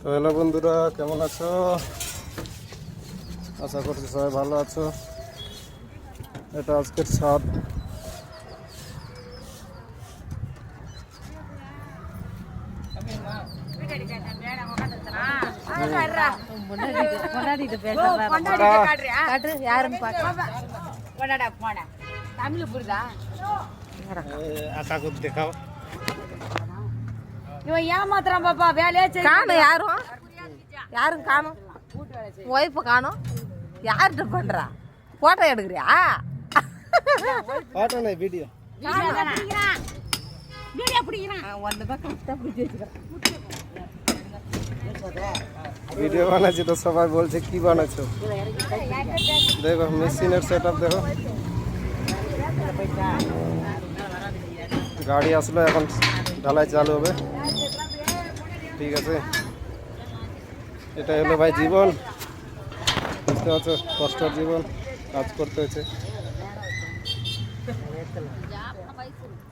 তো হ্যালো বন্ধুরা, কেমন আছো? আশা করছি সবাই ভালো আছো। এটা আজকের ছাদ। দেখাও ஏமாத்திரம் பாப்பா வேலையே காணும் யாரும் யாரும் காணும் ஒய்ஃபு காணும் யார்கிட்ட பண்றா போட்டோ எடுக்கிறியா பாட்டோ வீடியோ வீடியோ பிடிக்கிறான் ஒன்றுதான் கரெக்டாக பிடிச்சி வச்சுக்கிறேன் ভিডিও বানাচ্ছি তো সবাই বলছে কি বানাচ্ছো। দেখো মেশিনের সেটআপ দেখো। গাড়ি আসলো, এখন ঢালাই চালু হবে। ঠিক আছে, এটা হলো ভাই জীবন, বুঝতে পারছো, কষ্টের জীবন, কাজ করতে হচ্ছে।